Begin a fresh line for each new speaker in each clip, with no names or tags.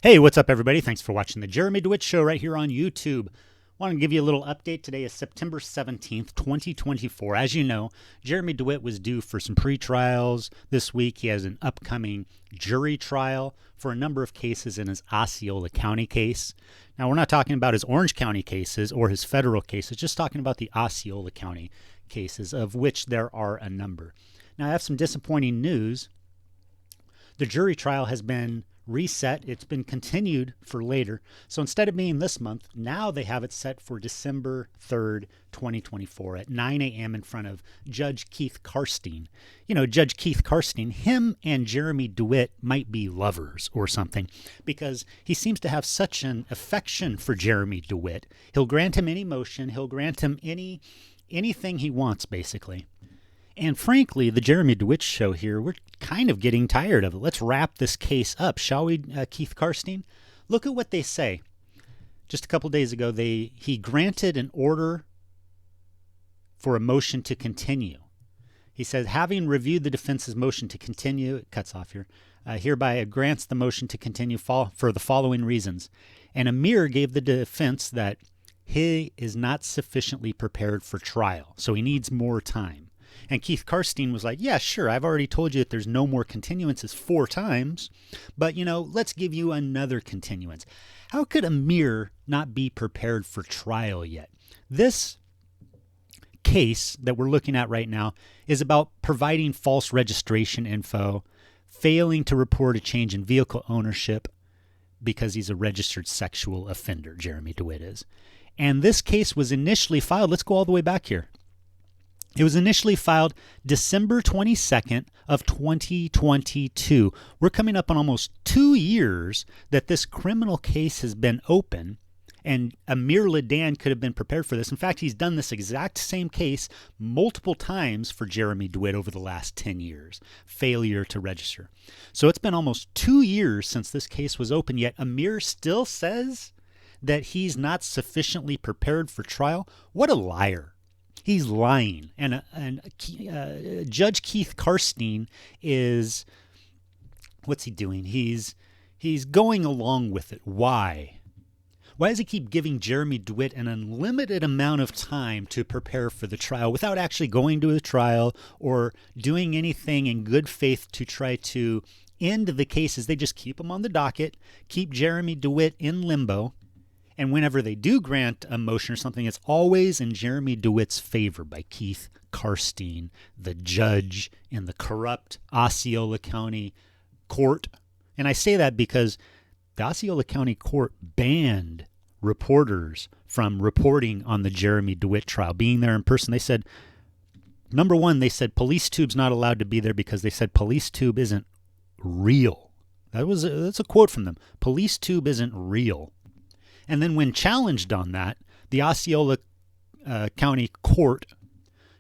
Hey, what's up, everybody? Thanks for watching the Jeremy Dewitte Show right here on YouTube. Want to give you a little update. Today is September 17th, 2024. As you know, Jeremy Dewitte was due for some pre-trials this week. He has an upcoming jury trial for a number of cases in his Osceola County case. Now, we're not talking about his Orange County cases or his federal cases, just talking about the Osceola County cases, of which there are a number. Now, I have some disappointing news. The jury trial has been reset. It's been continued for later. So instead of being this month, now they have it set for December 3rd, 2024 at 9 a.m. in front of Judge Keith Karstein. You know, Judge Keith Karstein, him and Jeremy Dewitte might be lovers or something because he seems to have such an affection for Jeremy Dewitte. He'll grant him any motion. He'll grant him anything he wants, basically. And frankly, the Jeremy Dewitte Show here, we're kind of getting tired of it. Let's wrap this case up, shall we, Keith Karstein? Look at what they say. Just a couple days ago, he granted an order for a motion to continue. He said, having reviewed the defense's motion to continue, it cuts off here, hereby grants the motion to continue for the following reasons. And Amir gave the defense that he is not sufficiently prepared for trial, so he needs more time. And Keith Karstein was like, yeah, sure, I've already told you that there's no more continuances 4 times, but, let's give you another continuance. How could Amir not be prepared for trial yet? This case that we're looking at right now is about providing false registration info, failing to report a change in vehicle ownership because he's a registered sexual offender, Jeremy Dewitte is. And this case was initially filed, let's go all the way back here. It was initially filed December 22nd of 2022. We're coming up on almost 2 years that this criminal case has been open, and Amir Ladan could have been prepared for this. In fact, he's done this exact same case multiple times for Jeremy Dewitte over the last 10 years. Failure to register. So it's been almost 2 years since this case was open, yet Amir still says that he's not sufficiently prepared for trial. What a liar. He's lying. And Judge Keith Karstein is, what's he doing? He's going along with it. Why? Why does he keep giving Jeremy Dewitte an unlimited amount of time to prepare for the trial without actually going to the trial or doing anything in good faith to try to end the cases? They just keep him on the docket, keep Jeremy Dewitte in limbo. And whenever they do grant a motion or something, it's always in Jeremy Dewitte's favor by Keith Karstein, the judge in the corrupt Osceola County court. And I say that because the Osceola County court banned reporters from reporting on the Jeremy Dewitte trial, being there in person. They said, number one, they said PoliceTube's not allowed to be there because they said PoliceTube isn't real. That's a quote from them. PoliceTube isn't real. And then when challenged on that, the Osceola County Court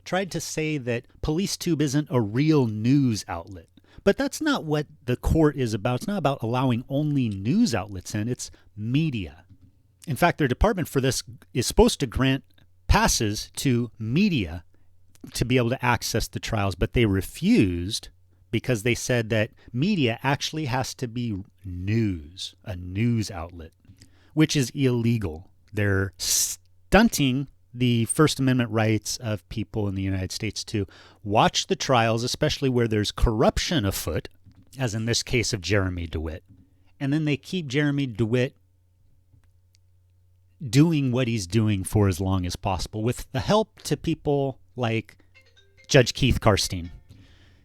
tried to say that PoliceTube isn't a real news outlet. But that's not what the court is about. It's not about allowing only news outlets in. It's media. In fact, their department for this is supposed to grant passes to media to be able to access the trials, but they refused because they said that media actually has to be news, a news outlet, which is illegal. They're stunting the First Amendment rights of people in the United States to watch the trials, especially where there's corruption afoot, as in this case of Jeremy Dewitte. And then they keep Jeremy Dewitte doing what he's doing for as long as possible with the help to people like Judge Keith Karstein.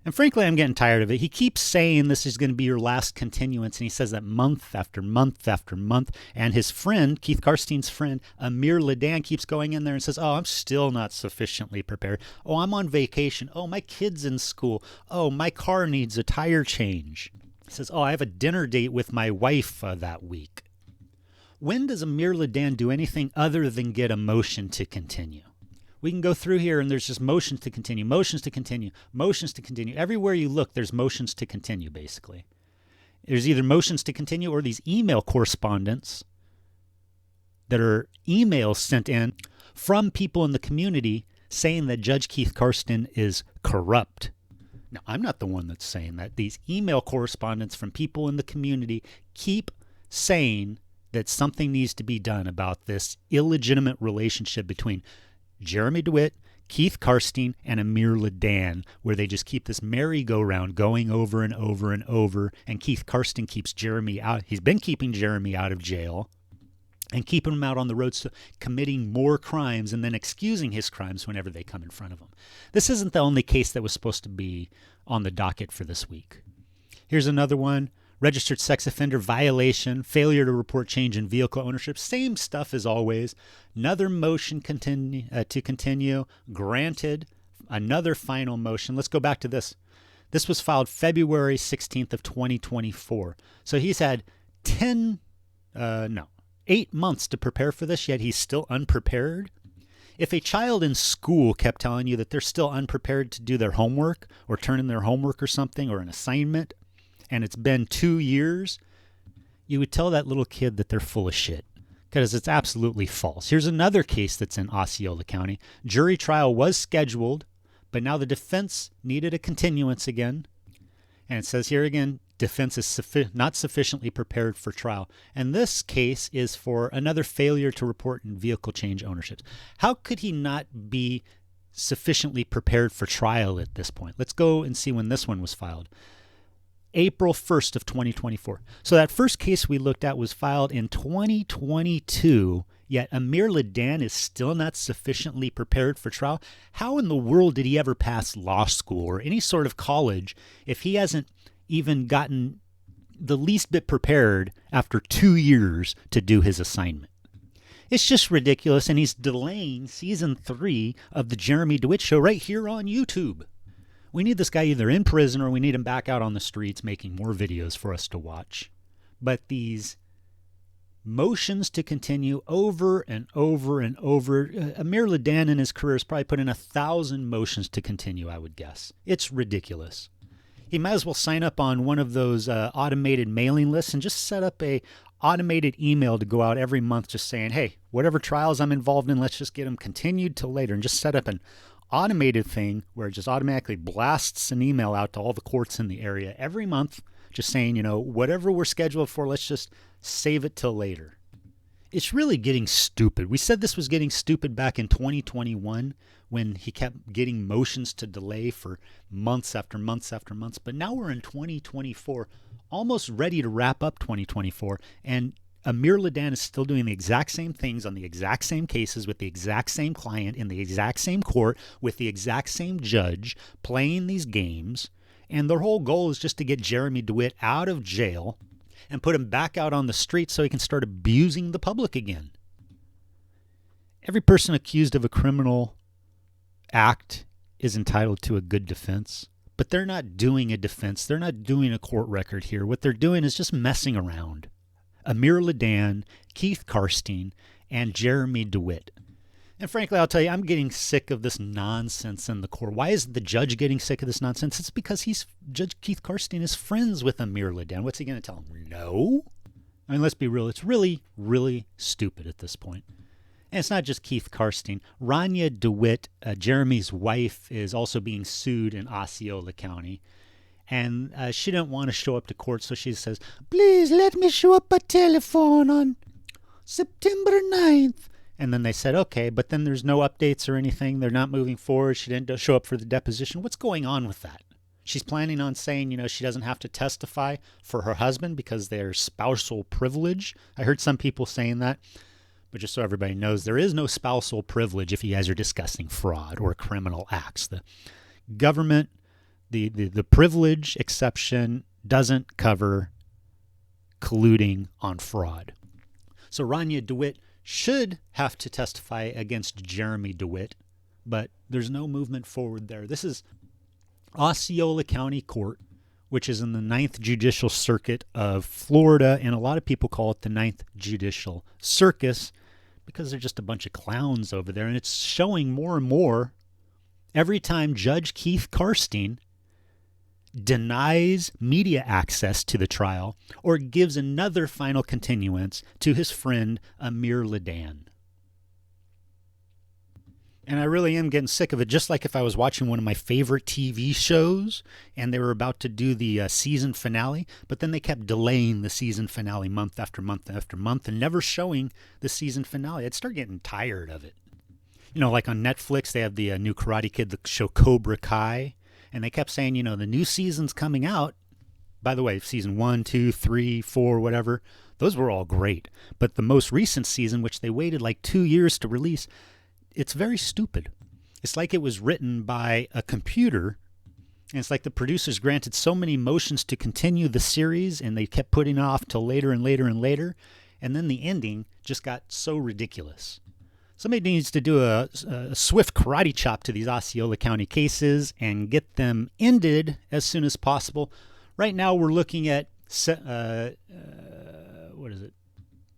And frankly, I'm getting tired of it. He keeps saying this is going to be your last continuance, and he says that month after month after month. And his friend, Keith Karstein's friend, Amir Ladan, keeps going in there and says, oh, I'm still not sufficiently prepared. Oh, I'm on vacation. Oh, my kid's in school. Oh, my car needs a tire change. He says, oh, I have a dinner date with my wife that week. When does Amir Ladan do anything other than get a motion to continue? We can go through here and there's just motions to continue, motions to continue, motions to continue. Everywhere you look, there's motions to continue, basically. There's either motions to continue or these email correspondence that are emails sent in from people in the community saying that Judge Keith Karstein is corrupt. Now, I'm not the one that's saying that. These email correspondence from people in the community keep saying that something needs to be done about this illegitimate relationship between Jeremy Dewitte, Keith Karstein, and Amir Ladan, where they just keep this merry-go-round going over and over and over, and Keith Karstein keeps Jeremy out. He's been keeping Jeremy out of jail and keeping him out on the road, so committing more crimes and then excusing his crimes whenever they come in front of him. This isn't the only case that was supposed to be on the docket for this week. Here's another one. Registered sex offender violation, failure to report change in vehicle ownership. Same stuff as always. Another motion to continue. Granted. Another final motion. Let's go back to this. This was filed February 16th of 2024. So he's had 8 months to prepare for this, yet he's still unprepared. If a child in school kept telling you that they're still unprepared to do their homework or turn in their homework or something or an assignment, and it's been 2 years, you would tell that little kid that they're full of shit because it's absolutely false. Here's another case that's in Osceola County. Jury trial was scheduled, but now the defense needed a continuance again. And it says here again, defense is not sufficiently prepared for trial. And this case is for another failure to report in vehicle change ownerships. How could he not be sufficiently prepared for trial at this point? Let's go and see when this one was filed. April 1st of 2024. So that first case we looked at was filed in 2022, yet Amir Ladan is still not sufficiently prepared for trial. How in the world did he ever pass law school or any sort of college if he hasn't even gotten the least bit prepared after 2 years to do his assignment? It's just ridiculous, and he's delaying season 3 of the Jeremy Dewitte Show right here on YouTube. We need this guy either in prison or we need him back out on the streets making more videos for us to watch. But these motions to continue over and over and over. Amir Ladan in his career has probably put in 1,000 motions to continue, I would guess. It's ridiculous. He might as well sign up on one of those automated mailing lists and just set up a automated email to go out every month just saying, hey, whatever trials I'm involved in, let's just get them continued till later, and just set up an automated thing where it just automatically blasts an email out to all the courts in the area every month just saying, whatever we're scheduled for, let's just save it till later. It's really getting stupid. We said this was getting stupid back in 2021 when he kept getting motions to delay for months after months after months. But now we're in 2024, almost ready to wrap up 2024, and Amir Ladan is still doing the exact same things on the exact same cases with the exact same client in the exact same court with the exact same judge playing these games. And their whole goal is just to get Jeremy Dewitte out of jail and put him back out on the street so he can start abusing the public again. Every person accused of a criminal act is entitled to a good defense, but they're not doing a defense. They're not doing a court record here. What they're doing is just messing around. Amir Ladan, Keith Karstein, and Jeremy Dewitte. And frankly, I'll tell you, I'm getting sick of this nonsense in the court. Why is the judge getting sick of this nonsense? It's because Judge Keith Karstein is friends with Amir Ladan. What's he going to tell him? No. I mean, let's be real. It's really, really stupid at this point. And it's not just Keith Karstein. Rania Dewitte, Jeremy's wife, is also being sued in Osceola County. And she didn't want to show up to court, so she says, please let me show up by telephone on September 9th. And then they said, okay, but then there's no updates or anything. They're not moving forward. She didn't show up for the deposition. What's going on with that? She's planning on saying, she doesn't have to testify for her husband because there's spousal privilege. I heard some people saying that. But just so everybody knows, there is no spousal privilege if you guys are discussing fraud or criminal acts. The government, the privilege exception doesn't cover colluding on fraud. So Rania Dewitte should have to testify against Jeremy Dewitte, but there's no movement forward there. This is Osceola County Court, which is in the 9th Judicial Circuit of Florida, and a lot of people call it the 9th Judicial Circus because they're just a bunch of clowns over there, and it's showing more and more every time Judge Keith Karstein denies media access to the trial or gives another final continuance to his friend Amir Ladan. And I really am getting sick of it, just like if I was watching one of my favorite TV shows and they were about to do the season finale, but then they kept delaying the season finale month after month after month and never showing the season finale. I'd start getting tired of it. You know, like on Netflix, they have the new Karate Kid, the show Cobra Kai, and they kept saying, you know, the new season's coming out. By the way, season 1, 2, 3, 4, whatever, those were all great. But the most recent season, which they waited like 2 years to release, it's very stupid. It's like it was written by a computer, and it's like the producers granted so many motions to continue the series, and they kept putting it off till later and later and later, and then the ending just got so ridiculous. Somebody needs to do a swift karate chop to these Osceola County cases and get them ended as soon as possible. Right now we're looking at, what is it?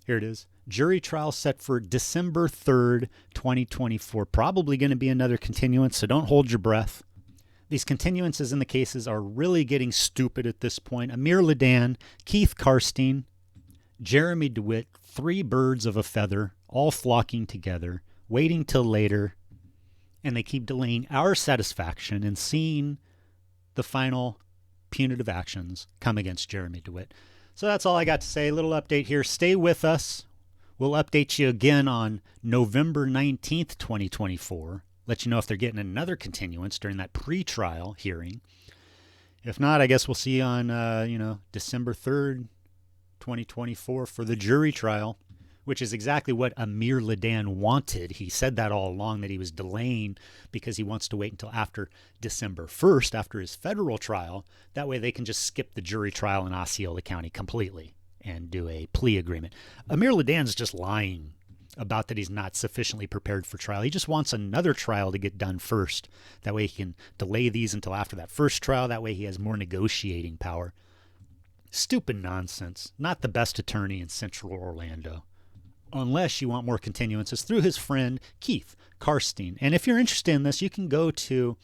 Here it is. Jury trial set for December 3rd, 2024. Probably going to be another continuance, so don't hold your breath. These continuances in the cases are really getting stupid at this point. Amir Ladan, Keith Karstein, Jeremy Dewitte, 3 birds of a feather, all flocking together, waiting till later, and they keep delaying our satisfaction in seeing the final punitive actions come against Jeremy Dewitte. So that's all I got to say. A little update here. Stay with us. We'll update you again on November 19th, 2024. Let you know if they're getting another continuance during that pre-trial hearing. If not, I guess we'll see you on, December 3rd, 2024 for the jury trial, which is exactly what Amir Ladan wanted. He said that all along, that he was delaying because he wants to wait until after December 1st, after his federal trial. That way they can just skip the jury trial in Osceola County completely and do a plea agreement. Amir Ladan's just lying about that he's not sufficiently prepared for trial. He just wants another trial to get done first. That way he can delay these until after that first trial. That way he has more negotiating power. Stupid nonsense. Not the best attorney in Central Orlando. Unless you want more continuances through his friend Keith Karstein. And if you're interested in this, you can go to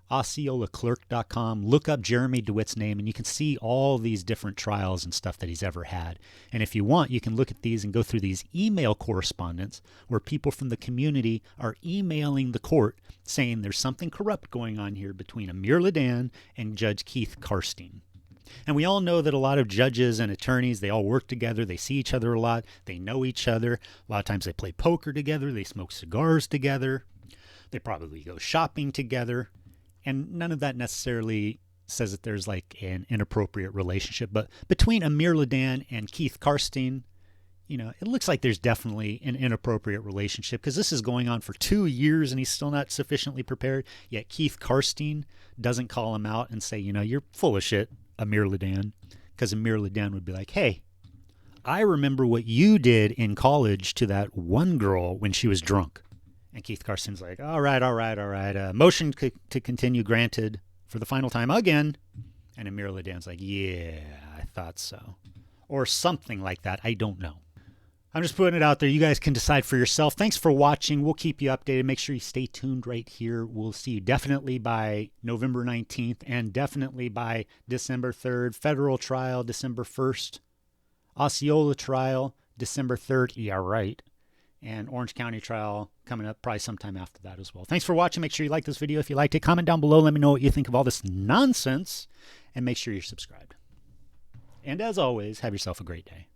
OsceolaClerk.com, look up Jeremy Dewitte's name, and you can see all these different trials and stuff that he's ever had. And if you want, you can look at these and go through these email correspondence where people from the community are emailing the court saying there's something corrupt going on here between Amir Ladan and Judge Keith Karstein. And we all know that a lot of judges and attorneys, they all work together. They see each other a lot. They know each other. A lot of times they play poker together. They smoke cigars together. They probably go shopping together. And none of that necessarily says that there's like an inappropriate relationship. But between Amir Ladan and Keith Karstein, it looks like there's definitely an inappropriate relationship because this is going on for 2 years and he's still not sufficiently prepared. Yet Keith Karstein doesn't call him out and say, you're full of shit, Amir Ladan, because Amir Ladan would be like, hey, I remember what you did in college to that one girl when she was drunk. And Keith Karstein's like, all right. Motion to continue granted for the final time again. And Amir Ladan's like, yeah, I thought so. Or something like that. I don't know. I'm just putting it out there. You guys can decide for yourself. Thanks for watching. We'll keep you updated. Make sure you stay tuned right here. We'll see you definitely by November 19th and definitely by December 3rd. Federal trial, December 1st. Osceola trial, December 3rd. Yeah, right. And Orange County trial coming up probably sometime after that as well. Thanks for watching. Make sure you like this video if you liked it. Comment down below. Let me know what you think of all this nonsense. And make sure you're subscribed. And as always, have yourself a great day.